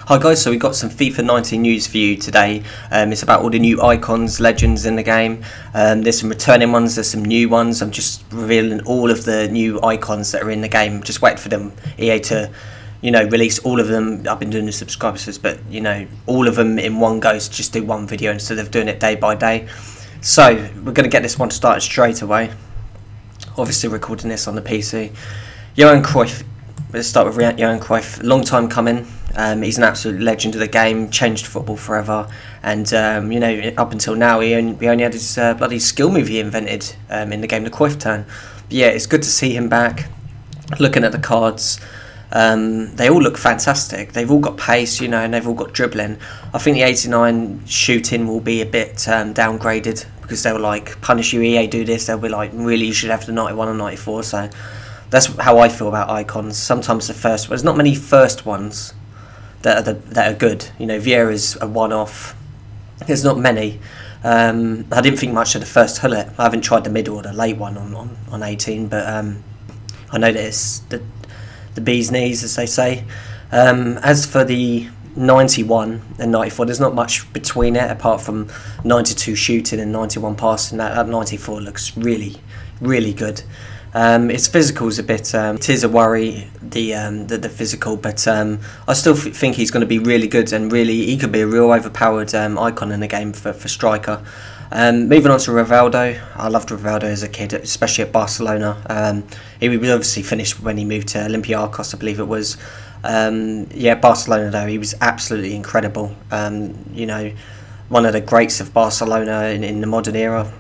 Hi guys, so we've got some FIFA 19 news for you today. It's about all the new icons, legends in the game. There's some returning ones, there's some new ones. I'm just revealing all of the new icons that are in the game. Just wait for them, EA to, release all of them. I've been doing the subscribers, but all of them in one go. So just do one video instead of doing it day by day. So we're going to get this one started straight away. Obviously recording this on the PC. Johan Cruyff. Let's start with Johan Cruyff. Long time coming. He's an absolute legend of the game, changed football forever, and up until now we only had his bloody skill move he invented in the game, the Cruyff turn. But yeah, it's good to see him back. Looking at the cards, they all look fantastic. They've all got pace, and they've all got dribbling. I think the 89 shooting will be a bit downgraded because they'll like punish you. EA do this, they'll be like, really, you should have the 91 and 94. So that's how I feel about icons. Sometimes the first, there's not many first ones that are good. Vieira's a one-off. There's not many. I didn't think much of the first Hullet. I haven't tried the middle or the late one on 18, but I know that it's the bee's knees, as they say. As for the 91 and 94, there's not much between it apart from 92 shooting and 91 passing. That 94 looks really, really good. Its physical's a bit. It is a worry, the physical, but I still think he's going to be really good and he could be a real overpowered icon in the game for striker. Moving on to Rivaldo, I loved Rivaldo as a kid, especially at Barcelona. He was obviously finished when he moved to Olympiacos, I believe it was. Yeah, Barcelona though, he was absolutely incredible. One of the greats of Barcelona in the modern era.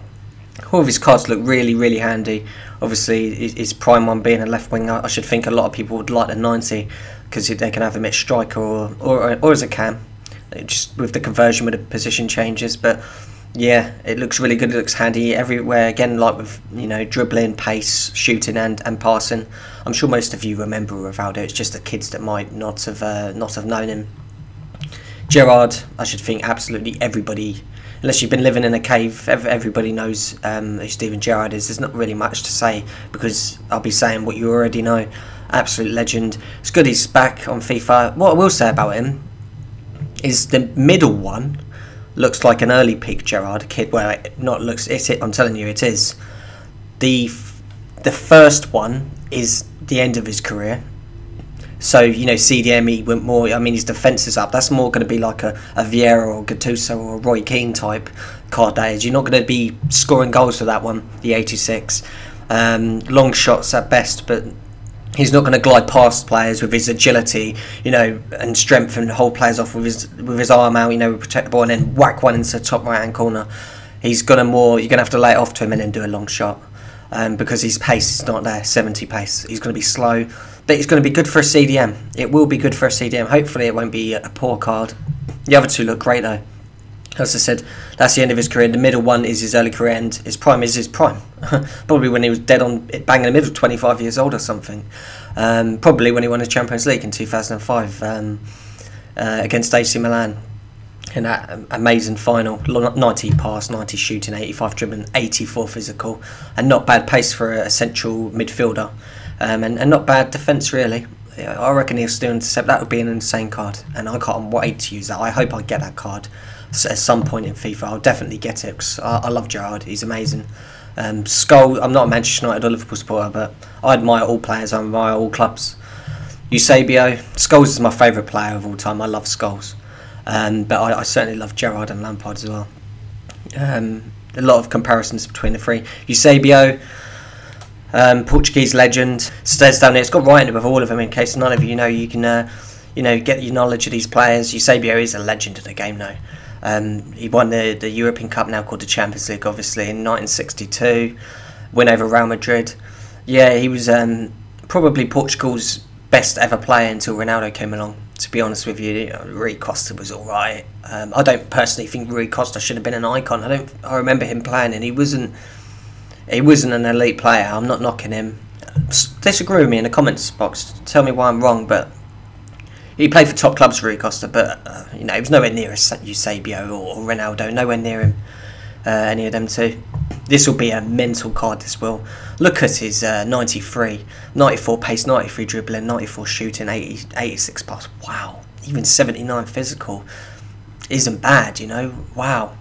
All of his cards look really, really handy. Obviously, his prime one being a left winger, I should think a lot of people would like the 90 because they can have him at striker or as a cam, just with the conversion with the position changes. But yeah, it looks really good. It looks handy everywhere. Again, like with dribbling, pace, shooting, and passing. I'm sure most of you remember Rivaldo. It's just the kids that might not have known him. Gerard, I should think absolutely everybody. Unless you've been living in a cave, everybody knows who Steven Gerrard is. There's not really much to say because I'll be saying what you already know. Absolute legend. It's good he's back on FIFA. What I will say about him is the middle one looks like an early peak Gerrard kid. Well, I'm telling you, it is. The first one is the end of his career. So, CDM, he went more, his defence is up. That's more going to be like a Vieira or Gattuso or Roy Keane type card days. You're not going to be scoring goals for that one, the 86. Long shots at best, but he's not going to glide past players with his agility, and strength and hold players off with his arm out, protect the ball and then whack one into the top right-hand corner. You're going to have to lay it off to him and then do a long shot. Because his pace is not there, 70 pace. He's going to be slow, but it's going to be good for a CDM. It will be good for a CDM. Hopefully it won't be a poor card. The other two look great though. As I said, that's the end of his career. The middle one is his early career end. His prime is his prime. Probably when he was dead on bang in the middle, 25 years old or something. Probably when he won the Champions League in 2005 against AC Milan. In that amazing final, 90 pass, 90 shooting, 85 dribbling, 84 physical, and not bad pace for a central midfielder, and not bad defence really. I reckon he'll still intercept. That would be an insane card, and I can't wait to use that. I hope I get that card at some point in FIFA. I'll definitely get it because I love Gerard. He's amazing. Sculls, I'm not a Manchester United or Liverpool supporter, but I admire all players. I admire all clubs. Eusebio, Sculls is my favourite player of all time. I love Sculls. But I certainly love Gerard and Lampard as well. A lot of comparisons between the three. Eusebio, Portuguese legend, stays down there. It's got right in it with all of them. In case none of you know, you can get your knowledge of these players. Eusebio is a legend of the game now. He won the European Cup, now called the Champions League, obviously in 1962. Win over Real Madrid. Yeah, he was probably Portugal's best ever player until Ronaldo came along. To be honest with you, Rui Costa was alright. I don't personally think Rui Costa should have been an icon. I remember him playing, and he wasn't an elite player. I'm not knocking him. Disagree with me in the comments box. Tell me why I'm wrong, but he played for top clubs, Rui Costa. But he was nowhere near Eusebio or Ronaldo. Nowhere near him. Any of them two. This will be a mental card, this will. Look at his 93, 94 pace, 93 dribbling, 94 shooting, 86 pass. Wow. even 79 physical isn't bad, you know. Wow.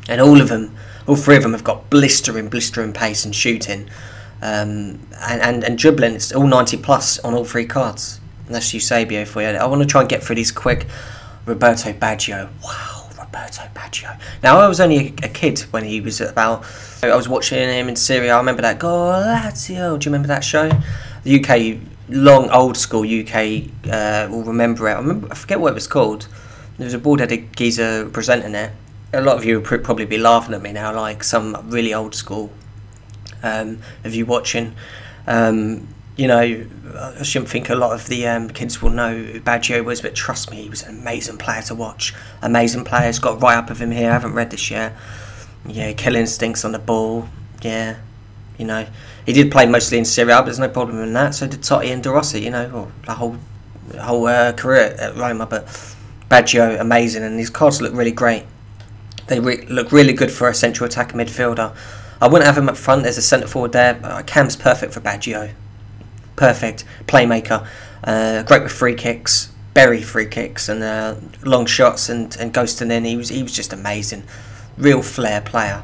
And all three of them have got blistering pace and shooting, and dribbling. It's all 90 plus on all three cards. And that's Eusebio for you. I want to try and get through these quick. Roberto Baggio. Wow, Roberto Baggio. Now, I was only a kid when he was about... I was watching him in Serie A. I remember that. Lazio. Do you remember that show? The UK, long, old school UK will remember it. I forget what it was called. There was a bald-headed geezer presenting it. A lot of you would probably be laughing at me now, like some really old school of you watching. You know, I shouldn't think a lot of the kids will know who Baggio was, but trust me, he was an amazing player to watch. Amazing player. It's got a write-up of him here. I haven't read this yet. Yeah, kill instincts on the ball. Yeah, you know. He did play mostly in Serie A, but there's no problem in that. So did Totti and De Rossi, you know, or the whole career at Roma. But Baggio, amazing, and his cards look really great. They look really good for a central attacker midfielder. I wouldn't have him up front. There's a centre forward there. Cam's perfect for Baggio. Perfect playmaker. Great with free kicks, bury free kicks, and long shots and ghosting in. He was just amazing. Real flair player.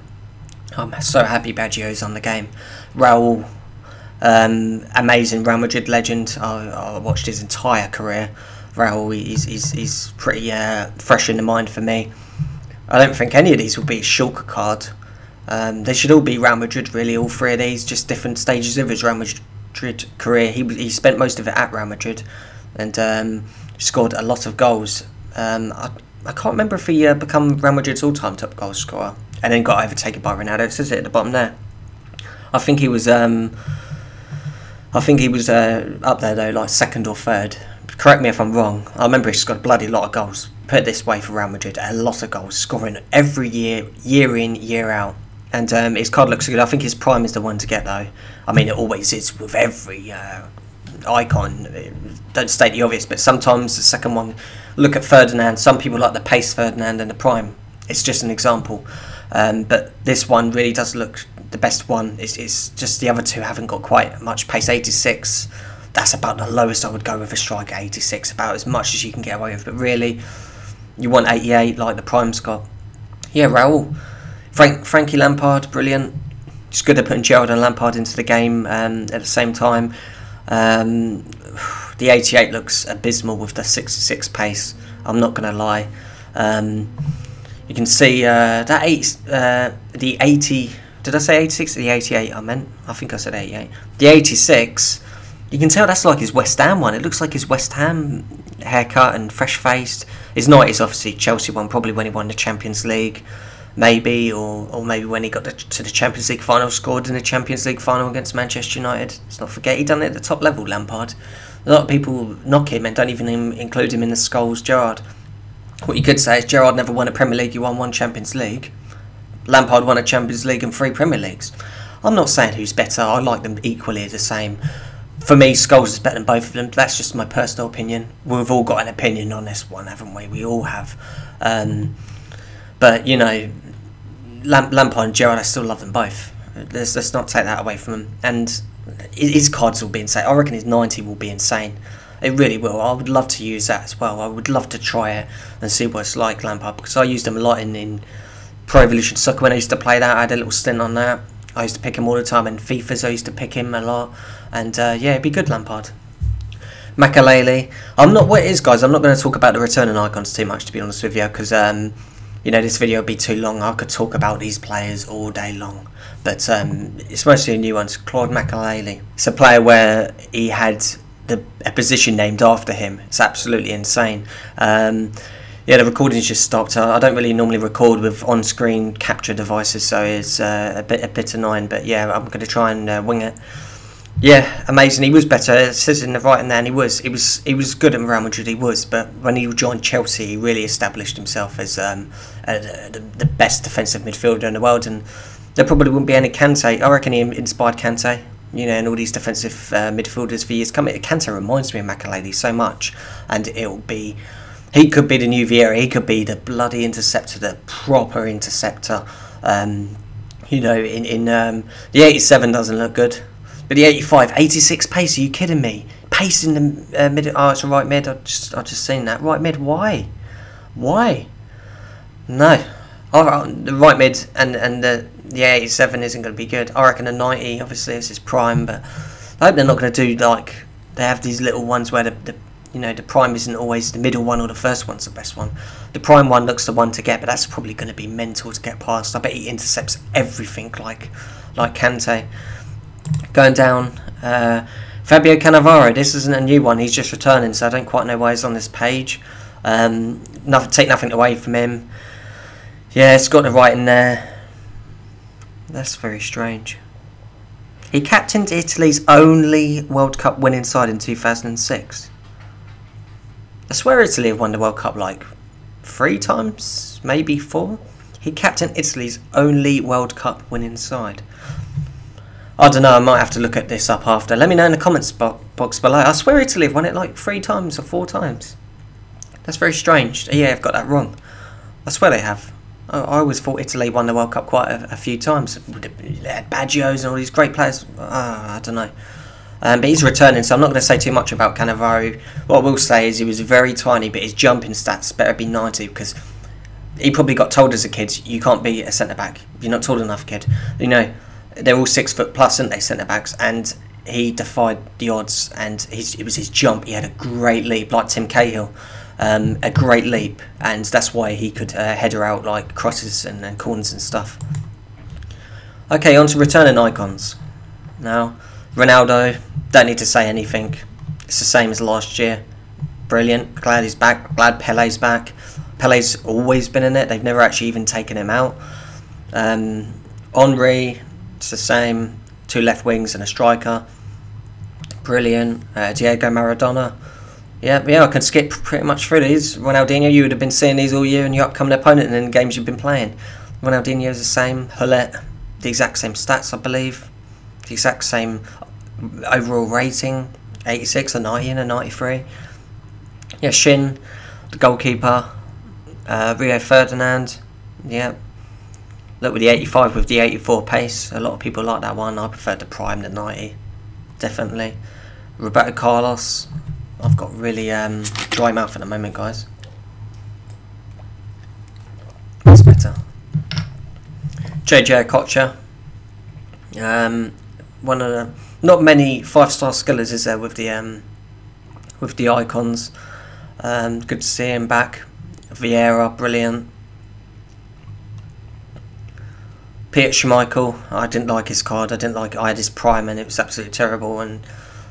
I'm so happy Baggio's on the game. Raul, amazing Real Madrid legend. I watched his entire career. Raul, he's pretty fresh in the mind for me. I don't think any of these will be a Schalke card. They should all be Real Madrid, really. All three of these, just different stages of his Real Madrid career. He spent most of it at Real Madrid, and scored a lot of goals. I can't remember if he become Real Madrid's all-time top goal scorer and then got overtaken by Ronaldo. It says it at the bottom there. I think he was up there though, like second or third. Correct me if I'm wrong. I remember he scored a bloody lot of goals. Put it this way, for Real Madrid, a lot of goals, scoring every year, year in, year out. And his card looks good. I think his prime is the one to get though. I mean, it always is with every icon. Don't state the obvious, but sometimes the second one. Look at Ferdinand. Some people like the pace Ferdinand and the prime. It's just an example. But this one really does look the best one. It's just the other two haven't got quite much pace. 86. That's about the lowest I would go with a striker. 86, about as much as you can get away with. But really, you want 88 like the prime's got. Yeah, Raul. Frankie Lampard, brilliant. It's good at putting Gerard and Lampard into the game at the same time. The 88 looks abysmal with the 66 pace. I'm not going to lie. You can see the 80. Did I say 86 or the 88? I think I said 88. The 86. You can tell that's like his West Ham one. It looks like his West Ham haircut and fresh faced. His 90 is obviously Chelsea one, probably when he won the Champions League. Maybe, or maybe when he got to the Champions League final, scored in the Champions League final against Manchester United. Let's not forget, he done it at the top level, Lampard. A lot of people knock him and don't even include him in the Sculls Gerard. What you could say is Gerard never won a Premier League, he won one Champions League. Lampard won a Champions League and 3 Premier Leagues. I'm not saying who's better, I like them equally the same. For me, Sculls is better than both of them. That's just my personal opinion. We've all got an opinion on this one, haven't we? We all have. But, you know, Lampard and Gerard, I still love them both. Let's not take that away from him. And his cards will be insane. I reckon his 90 will be insane. It really will. I would love to use that as well. I would love to try it and see what it's like, Lampard, because I used him a lot in Pro Evolution Soccer when I used to play that. I had a little stint on that. I used to pick him all the time, and FIFAs I used to pick him a lot. And yeah, it'd be good, Lampard. Makalele. I'm not what it is, guys. I'm not going to talk about the returning icons too much, to be honest with you, because you know, this video would be too long. I could talk about these players all day long. But it's mostly new ones. Claude Makalele. It's a player where he had a position named after him. It's absolutely insane. Yeah, the recording's just stopped. I don't really normally record with on-screen capture devices, so it's a bit annoying. But yeah, I'm going to try and wing it. Yeah, amazing. He was better. It says in the writing there, and he was good at Real Madrid. He was, but when he joined Chelsea, he really established himself as the best defensive midfielder in the world. And there probably wouldn't be any Kante. I reckon he inspired Kante, you know, and all these defensive midfielders for years coming. Kante reminds me of Makalele so much, and he could be the new Vieira. He could be the bloody interceptor, the proper interceptor. You know, in the 87 doesn't look good. But the 85, 86 pace, are you kidding me? pace in the mid. Oh, it's a right mid. I just seen that right mid. Why? No. The right mid and the 87 isn't going to be good. I reckon the 90 obviously is his prime, but I hope they're not going to do like they have these little ones where the prime isn't always the middle one or the first one's the best one. The prime one looks the one to get, but that's probably going to be mental to get past. I bet he intercepts everything like Kante. Going down, Fabio Cannavaro. This isn't a new one. He's just returning, so I don't quite know why he's on this page. Take nothing away from him. Yeah, it's got the writing there. That's very strange. He captained Italy's only World Cup winning side in 2006. I swear Italy have won the World Cup like 3 times, maybe 4. He captained Italy's only World Cup winning side. I don't know, I might have to look at this up after. Let me know in the comments box below. I swear Italy have won it like 3 times or 4 times. That's very strange. Yeah, I've got that wrong. I swear they have. I always thought Italy won the World Cup quite a few times. They had Baggios and all these great players. I don't know. But he's returning, so I'm not going to say too much about Cannavaro. What I will say is he was very tiny, but his jumping stats better be 90, because he probably got told as a kid, you can't be a centre-back. You're not tall enough, kid. You know, they're all 6 foot plus, aren't they, centre-backs? And he defied the odds, and it was his jump. He had a great leap, like Tim Cahill. A great leap, and that's why he could header out like crosses and corners and stuff. Okay, on to returning icons. Now, Ronaldo, don't need to say anything. It's the same as last year. Brilliant. Glad he's back. Glad Pele's back. Pele's always been in it. They've never actually even taken him out. Henry, it's the same. 2 left wings and a striker. Brilliant. Diego Maradona. Yeah, I can skip pretty much through these. Ronaldinho, you would have been seeing these all year in your upcoming opponent and in the games you've been playing. Ronaldinho is the same. Hullet, the exact same stats, I believe. The exact same overall rating. 86, a 90 and a 93. Yeah, Shin, the goalkeeper. Rio Ferdinand. Yeah. Look, with the 85 with the 84 pace. A lot of people like that one. I prefer the prime, the 90. Definitely. Roberto Carlos. I've got really dry mouth at the moment, guys. That's better. Jayjay Okocha. One of the not many 5-star skillers is there with the icons. Good to see him back. Vieira, brilliant. Peter Schmeichel. I didn't like his card. I had his prime and it was absolutely terrible. And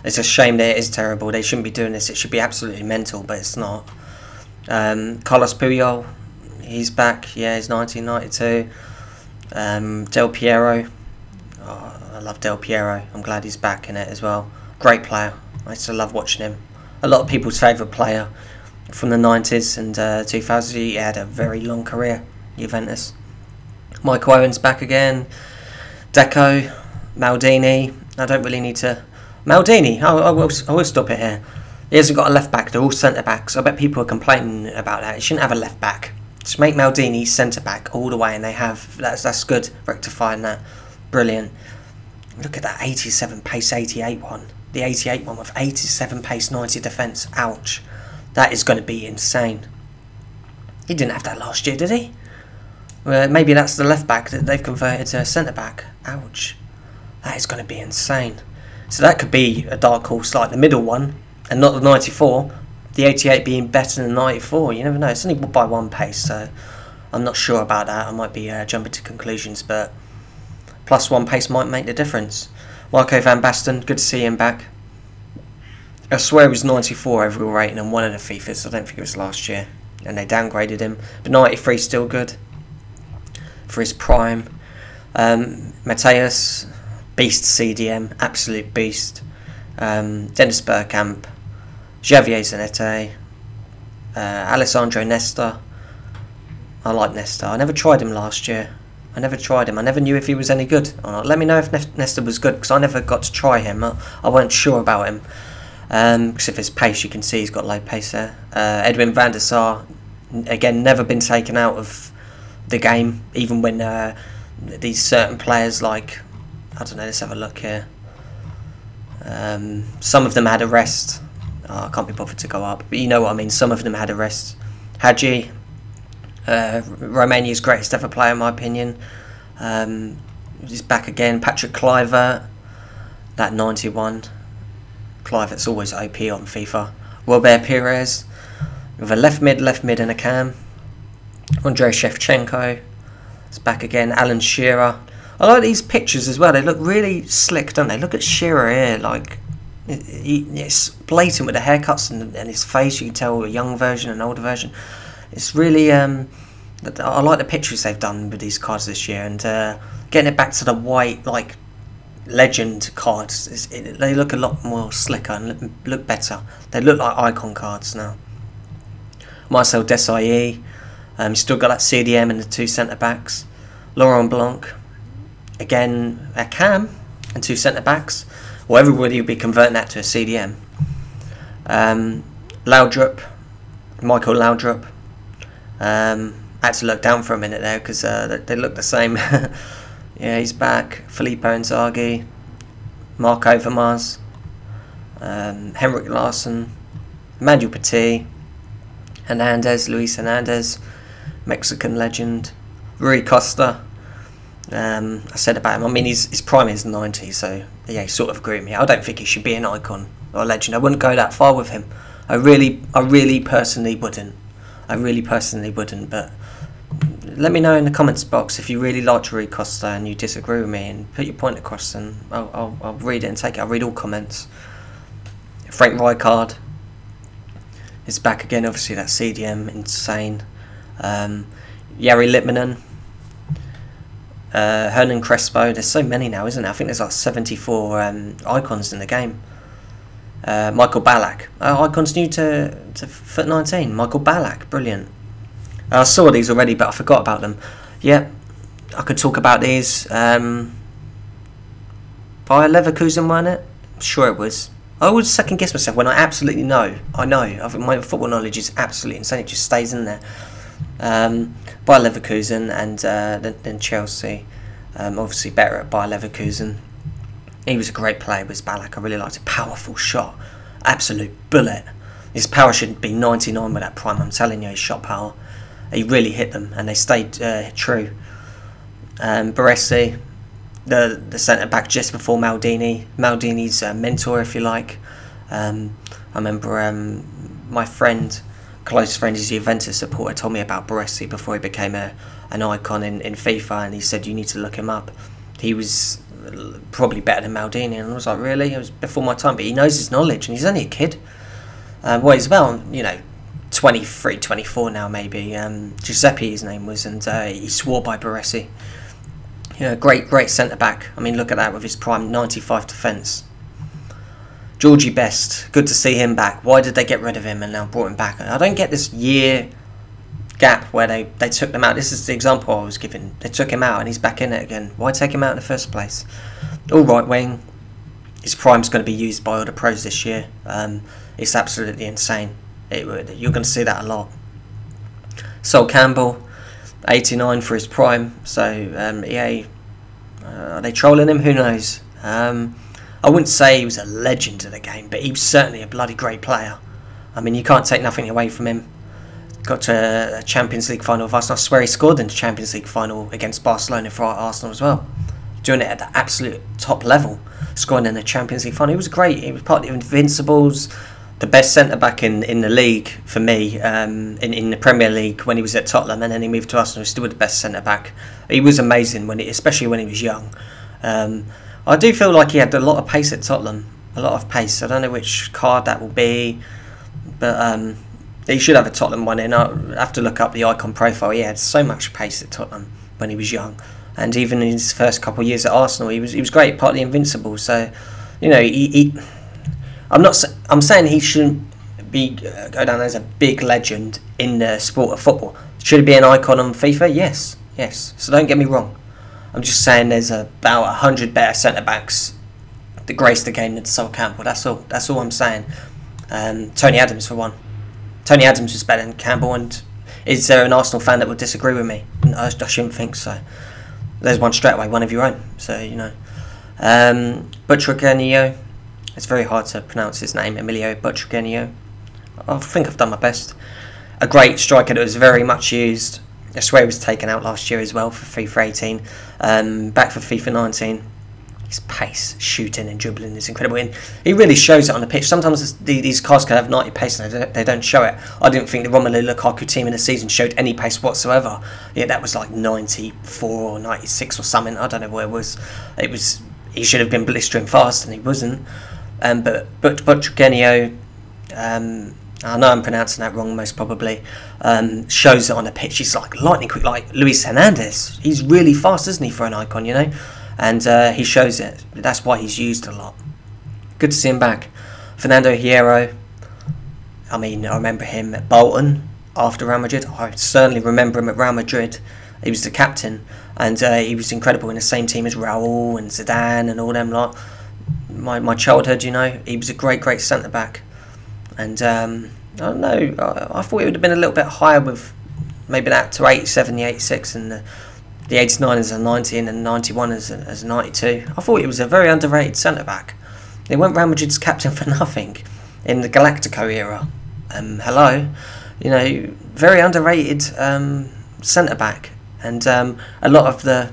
it's a shame that it is terrible. They shouldn't be doing this. It should be absolutely mental, but it's not. Carlos Puyol, he's back. Yeah, he's 1992. Del Piero. Oh, I love Del Piero. I'm glad he's back in it as well. Great player. I used to love watching him. A lot of people's favourite player from the 90s and 2000s. He had a very long career, Juventus. Michael Owen's back again. Deco, Maldini. I don't really need to... Maldini, I will stop it here. He hasn't got a left back, they're all centre backs. I bet people are complaining about that. He shouldn't have a left back. Just make Maldini centre back all the way, and they have. That's good, rectifying that. Brilliant. Look at that 87 pace 88 one. The 88 one with 87 pace 90 defence. Ouch. That is going to be insane. He didn't have that last year, did he? Well, maybe that's the left back that they've converted to a centre back. Ouch. That is going to be insane. So that could be a dark horse like the middle one, and not the 94. The 88 being better than the 94. You never know. It's only by 1 pace, so I'm not sure about that. I might be jumping to conclusions, but plus 1 pace might make the difference. Marco van Basten, good to see him back. I swear it was 94 overall rating on one of the FIFAs. I don't think it was last year, and they downgraded him. But 93 still good for his prime. Mateus, beast CDM, absolute beast. Dennis Bergkamp, Javier Zanetti, Alessandro Nesta. I like Nesta. I never tried him last year. I never tried him. I never knew if he was any good or not. Let me know if Nesta was good, because I never got to try him. I weren't sure about him. Because of his pace, you can see he's got low pace there. Edwin van der Sar, again, never been taken out of the game, even when these certain players like, I don't know, let's have a look here. Some of them had a rest. I can't be bothered to go up, but you know what I mean. Some of them had a rest. Hagi, Romania's greatest ever player in my opinion. He's back again. Patrick Kluivert, that 91. Kluivert's always OP on FIFA. Robert Pires, with a left mid and a cam. Andrei Shevchenko is back again. Alan Shearer. I like these pictures as well. They look really slick, don't they? Look at Shearer here. Like, it's blatant with the haircuts and his face. You can tell a young version and an older version. It's really... I like the pictures they've done with these cards this year. And getting it back to the white, like, legend cards. They look a lot more slicker and look better. They look like icon cards now. Marcel Desailly. Still got that CDM and the 2 centre-backs. Laurent Blanc. Again, a cam and 2 centre-backs. Well, everybody will be converting that to a CDM. Laudrup. Michael Laudrup. I had to look down for a minute there because they look the same. Yeah, he's back. Filippo Inzaghi. Mark Overmars. Henrik Larsson. Emmanuel Petit. Hernandez. Luis Hernandez. Mexican legend. Rui Costa. I said about him, I mean, his prime is 90, so yeah, he sort of agree with me. I don't think he should be an icon or a legend. I wouldn't go that far with him. I really personally wouldn't. But let me know in the comments box if you really like Rui Costa and you disagree with me, and put your point across, and I'll read it and take it. I'll read all comments. Frank Rijkaard is back again, obviously that CDM, insane. Jari Lippmann. Hernan Crespo. There's so many now, isn't there? I think there's like 74 icons in the game. Michael Ballack. Icons new to Foot 19. Michael Ballack. Brilliant. I saw these already, but I forgot about them. Yeah, I could talk about these. Bayer Leverkusen, wasn't it? I'm sure it was. I would second guess myself when I absolutely know. I know. I think my football knowledge is absolutely insane. It just stays in there. Bayer Leverkusen and then Chelsea. Obviously better at Bayer Leverkusen. He was a great player, was Ballack. I really liked a powerful shot. Absolute bullet. His power should be 99 with that prime. I'm telling you, his shot power. He really hit them and they stayed true. Baresi, the centre-back just before Maldini. Maldini's mentor, if you like. I remember my friend... close friend, is a Juventus supporter, told me about Baresi before he became an icon in FIFA, and he said you need to look him up. He was probably better than Maldini, and I was like, really? It was before my time, but he knows his knowledge, and he's only a kid. Well, he's about, 23, 24 now maybe. Giuseppe his name was, and he swore by Baresi. Great centre-back. I mean, look at that with his prime, 95 defence. Georgie Best, good to see him back. Why did they get rid of him and now brought him back? I don't get this year gap where they took them out. This is the example I was giving. They took him out and he's back in it again. Why take him out in the first place? All right wing. His prime's going to be used by all the pros this year. It's absolutely insane. You're going to see that a lot. Sol Campbell, 89 for his prime. So, EA, are they trolling him? Who knows? I wouldn't say he was a legend of the game, but he was certainly a bloody great player. I mean, you can't take nothing away from him. Got to a Champions League final with Arsenal. I swear he scored in the Champions League final against Barcelona for Arsenal as well. Doing it at the absolute top level. Scoring in the Champions League final. He was great. He was part of the Invincibles. The best centre-back in the league for me, in the Premier League when he was at Tottenham, and then he moved to Arsenal. He was still the best centre-back. He was amazing, especially when he was young. I do feel like he had a lot of pace at Tottenham. A lot of pace. I don't know which card that will be. But he should have a Tottenham one in. I have to look up the icon profile. He had so much pace at Tottenham when he was young. And even in his first couple of years at Arsenal, he was great, part of the Invincibles. So, I'm saying he shouldn't go down as a big legend in the sport of football. Should he be an icon on FIFA? Yes. So don't get me wrong. I'm just saying there's about 100 better centre-backs that grace the game than Sol Campbell. That's all I'm saying. Tony Adams, for one. Tony Adams was better than Campbell, and is there an Arsenal fan that would disagree with me? I shouldn't think so. There's one straight away, one of your own. So, Butraganio, It's very hard to pronounce his name, Emilio Butragueño. I think I've done my best. A great striker that was very much used. I swear he was taken out last year as well for FIFA 18. Back for FIFA 19. His pace, shooting and dribbling is incredible. And he really shows it on the pitch. Sometimes these cars can have 90 pace and they don't show it. I didn't think the Romelu Lukaku team in the season showed any pace whatsoever. Yeah, that was like 94 or 96 or something. I don't know what it was. He should have been blistering fast and he wasn't. But Butragueño, I know I'm pronouncing that wrong most probably, shows it on the pitch. He's like lightning quick, like Luis Hernandez. He's really fast, isn't he, for an icon, you know? And he shows it. That's why he's used a lot. Good to see him back. Fernando Hierro, I mean, I remember him at Bolton after Real Madrid. I certainly remember him at Real Madrid. He was the captain, and he was incredible in the same team as Raul and Zidane and all them lot. My childhood, you know, he was a great centre-back. And I don't know, I thought it would have been a little bit higher with maybe that to 87, the 86 and the 89 as a 90 and the 91 as a 92. I thought he was a very underrated centre-back. He went Real Madrid's captain for nothing in the Galactico era. Hello, you know, very underrated centre-back. And a lot of the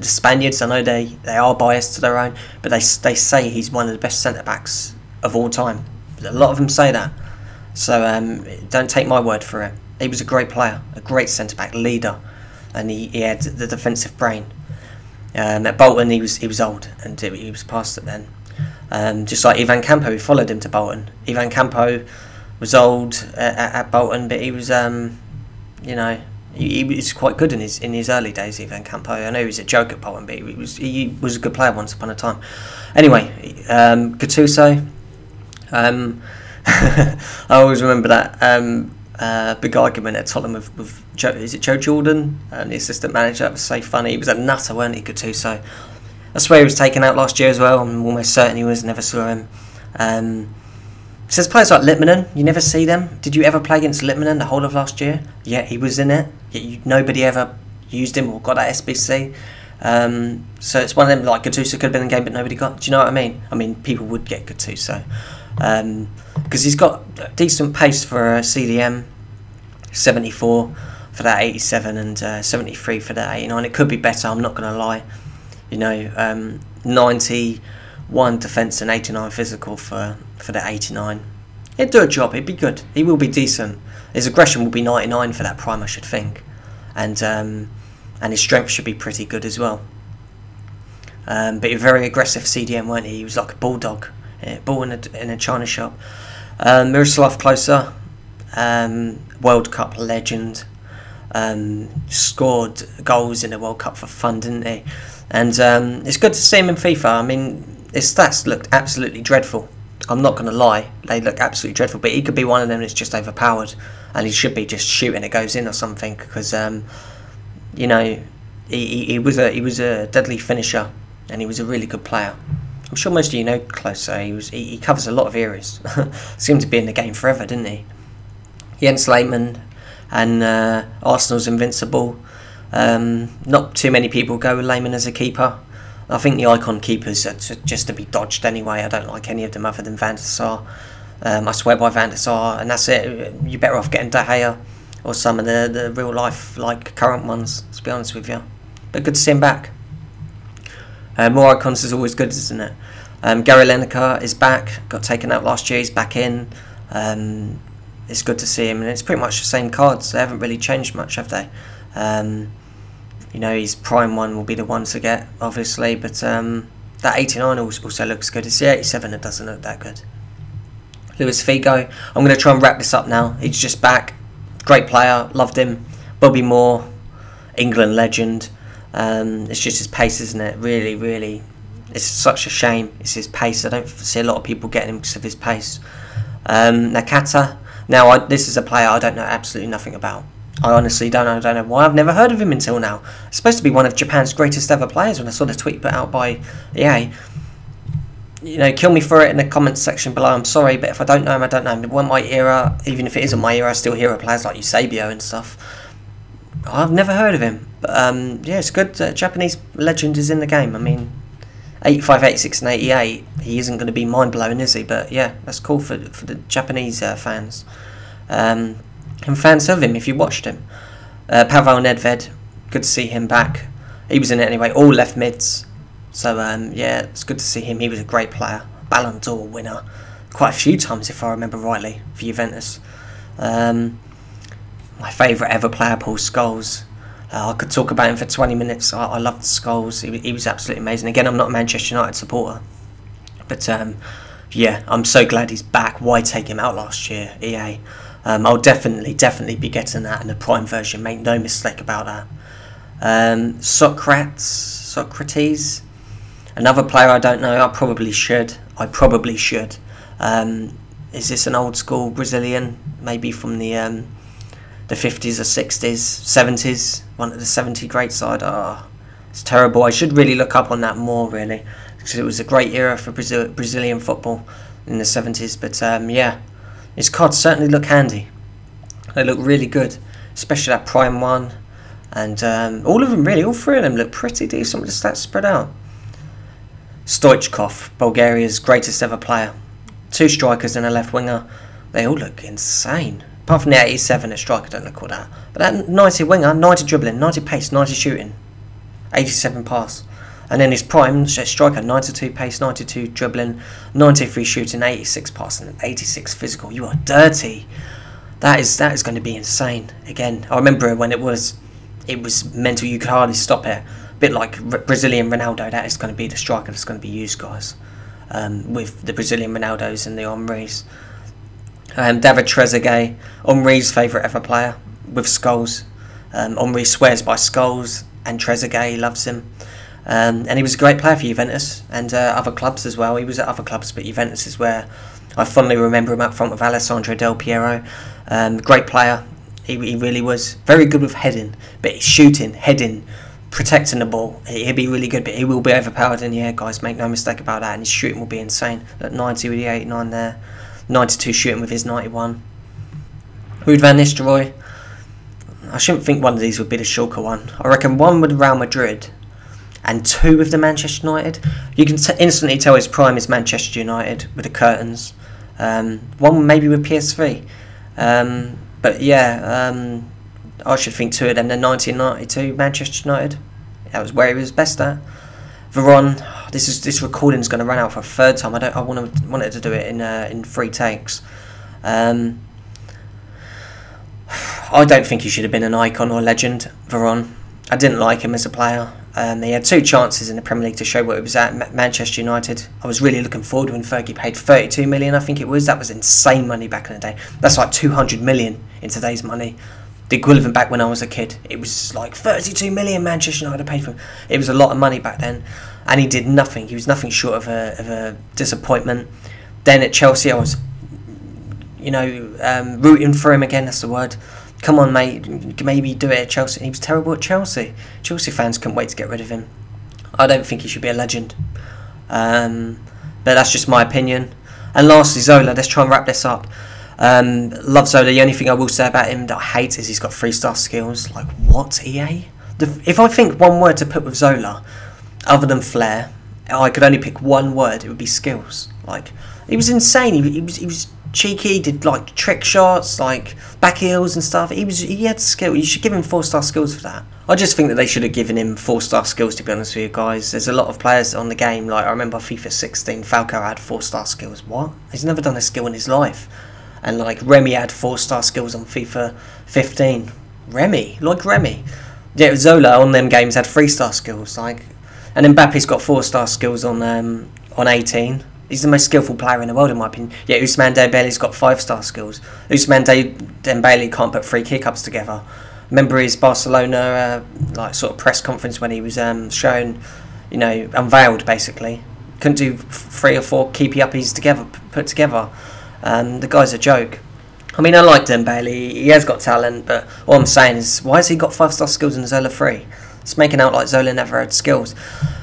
Spaniards, I know they are biased to their own, but they say he's one of the best centre-backs of all time. A lot of them say that. So don't take my word for it. He was a great player, a great centre-back, leader. And he had the defensive brain. At Bolton, he was old, and he was past it then. Just like Ivan Campo, who followed him to Bolton. Ivan Campo was old at Bolton, but he was, you know, he was quite good in his early days. Ivan Campo. I know he was a joke at Bolton, but he was a good player once upon a time. Anyway, Gattuso. I always remember that. Big argument at Tottenham with Joe, is it Joe Jordan, the assistant manager? That was so funny. He was a nutter, weren't he, Gattuso? I swear he was taken out last year as well. I'm almost certain he was. Never saw him. So there's players like Lippmann. You never see them. Did you ever play against Lippmann the whole of last year? Yeah, he was in it. Yet nobody ever used him or got that SBC. So it's one of them, like Gattuso could have been in the game, but nobody got. Do you know what I mean? I mean, people would get Gattuso because he's got decent pace for a CDM. 74 for that 87 and 73 for that 89. It could be better, I'm not going to lie. You know, 91 defence and 89 physical for the 89. He'd do a job, he'd be good. He will be decent. His aggression will be 99 for that prime, I should think. And his strength should be pretty good as well. But he was a very aggressive CDM, weren't he? He was like a bulldog. Ball in a china shop. Miroslav Klose. World Cup legend, scored goals in the World Cup for fun, didn't he? And it's good to see him in FIFA. I mean, his stats looked absolutely dreadful. I'm not going to lie, they look absolutely dreadful. But he could be one of them that's just overpowered, and he should be just shooting it goes in or something. Because you know, he was a deadly finisher, and he was a really good player. I'm sure most of you know Klose. He covers a lot of areas. Seemed to be in the game forever, didn't he? Jens Lehmann and Arsenal's invincible. Not too many people go with Lehmann as a keeper. I think the icon keepers are just to be dodged anyway. I don't like any of them other than Van der Sar. I swear by Van der Sar, and that's it. You're better off getting De Gea or some of the real life, like current ones, to be honest with you. But good to see him back. More icons is always good, isn't it? Gary Lineker is back. Got taken out last year. He's back in. It's good to see him, and it's pretty much the same cards. They haven't really changed much, have they? You know, his prime one will be the one to get, obviously, but that 89 also looks good. It's the 87 that doesn't look that good. Luis Figo. I'm going to try and wrap this up now. He's just back. Great player. Loved him. Bobby Moore. England legend. It's just his pace, isn't it? Really, really. It's such a shame. It's his pace. I don't see a lot of people getting him because of his pace. Nakata. Now, this is a player I don't know absolutely nothing about. I honestly don't know. I don't know why. I've never heard of him until now. It's supposed to be one of Japan's greatest ever players. When I saw the tweet put out by EA, you know, kill me for it in the comments section below. I'm sorry, but if I don't know him, I don't know him. It wasn't my era. Even if it isn't my era, I still hear of players like Eusebio and stuff. I've never heard of him. But yeah, it's good. Japanese legend is in the game. I mean, 85, 86 and 88, he isn't going to be mind-blowing, is he? But yeah, that's cool for the Japanese fans. And fans of him, if you watched him. Pavel Nedved, good to see him back. He was in it anyway, all left mids. So yeah, it's good to see him. He was a great player. Ballon d'Or winner. Quite a few times, if I remember rightly, for Juventus. My favourite ever player, Paul Sculls. I could talk about him for 20 minutes. I loved Sculls. He was absolutely amazing. Again, I'm not a Manchester United supporter. But yeah, I'm so glad he's back. Why take him out last year, EA? I'll definitely be getting that in the Prime version. Make no mistake about that. Socrates. Another player I don't know. I probably should. Is this an old school Brazilian? Maybe from the 50s or 60s, 70s, one of the 70 great side. Oh, it's terrible. I should really look up on that more, really, because it was a great era for Brazilian football in the 70s. But yeah, his cards certainly look handy. They look really good, especially that prime one, and all of them really, all three of them look pretty decent with the stats spread out. Stoichkov, Bulgaria's greatest ever player. 2 strikers and a left winger. They all look insane. Apart from the 87 at striker, don't look all that. But that 90 winger, 90 dribbling, 90 pace, 90 shooting, 87 pass. And then his prime striker, 92 pace, 92 dribbling, 93 shooting, 86 pass, and 86 physical. You are dirty. That is going to be insane. Again, I remember when it was mental. You could hardly stop it. A bit like Brazilian Ronaldo. That is going to be the striker that's going to be used, guys. With the Brazilian Ronaldos and the Henrys. David Trezeguet, Henry's favourite ever player, with Sculls. Henry swears by Sculls, and Trezeguet loves him. And he was a great player for Juventus and other clubs as well. He was at other clubs, but Juventus is where I fondly remember him up front with Alessandro Del Piero. Great player. He really was. Very good with heading, but shooting, heading, protecting the ball. He'll be really good, but he will be overpowered in the air, guys. Make no mistake about that. And his shooting will be insane. At 90 with the 89 there. 92 shooting with his 91. Ruud van Nistelrooy. I shouldn't think one of these would be the shorter one. I reckon one with Real Madrid and 2 with the Manchester United. You can instantly tell his prime is Manchester United with the curtains. One maybe with PSV. But yeah, I should think 2 of them. The 1992 Manchester United. That was where he was best at. Veron. This recording's going to run out for a 3rd time. I wanted to do it in 3 takes. I don't think he should have been an icon or legend, Veron. I didn't like him as a player. He had 2 chances in the Premier League to show what it was at Manchester United. I was really looking forward when Fergie paid 32 million, I think it was. That was insane money back in the day. That's like 200 million in today's money. The equivalent back when I was a kid, it was like 32 million Manchester United paid for him. It was a lot of money back then, and he did nothing. He was nothing short of a disappointment. Then at Chelsea, I was, rooting for him again. That's the word. Come on, mate, maybe do it at Chelsea. He was terrible at Chelsea. Chelsea fans couldn't wait to get rid of him. I don't think he should be a legend. But that's just my opinion. And lastly, Zola. Let's try and wrap this up. Love Zola. The only thing I will say about him that I hate is he's got 3-star skills. Like, what, EA? If I think one word to put with Zola, other than flair, I could only pick one word. It would be skills. Like, he was insane. He was cheeky. He did like trick shots, like back heels and stuff. He had skill. You should give him 4-star skills for that. I just think that they should have given him 4-star skills, to be honest with you guys. There's a lot of players on the game. Like, I remember FIFA 16, Falcao had 4-star skills. What? He's never done a skill in his life. And like Remy had 4-star skills on FIFA 15. Remy. Yeah, Zola on them games had 3-star skills. Like, and Mbappe's got 4-star skills on 18. He's the most skillful player in the world, in my opinion. Yeah, Ousmane Dembele's got 5-star skills. Ousmane Dembele can't put 3 kick-ups together. Remember his Barcelona sort of press conference when he was shown, unveiled basically. Couldn't do 3 or 4 keepy-uppies put together. The guy's a joke. I mean, I like Dembele. He has got talent, but all I'm saying is, why has he got 5-star skills and Zola 3? It's making out like Zola never had skills.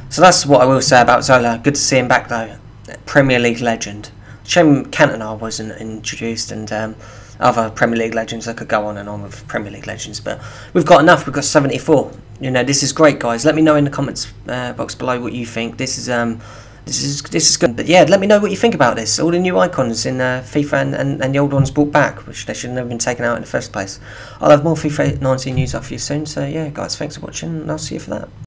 So that's what I will say about Zola. Good to see him back though. Premier League legend. Shame Cantona wasn't introduced, and other Premier League legends. I could go on and on with Premier League legends, but we've got enough. We've got 74. you know, this is great, guys. Let me know in the comments box below what you think. This is good. But yeah, let me know what you think about this. All the new icons in FIFA and the old ones brought back, which they should have never been taken out in the first place. I'll have more FIFA 19 news up for you soon. So yeah, guys, thanks for watching, and I'll see you for that.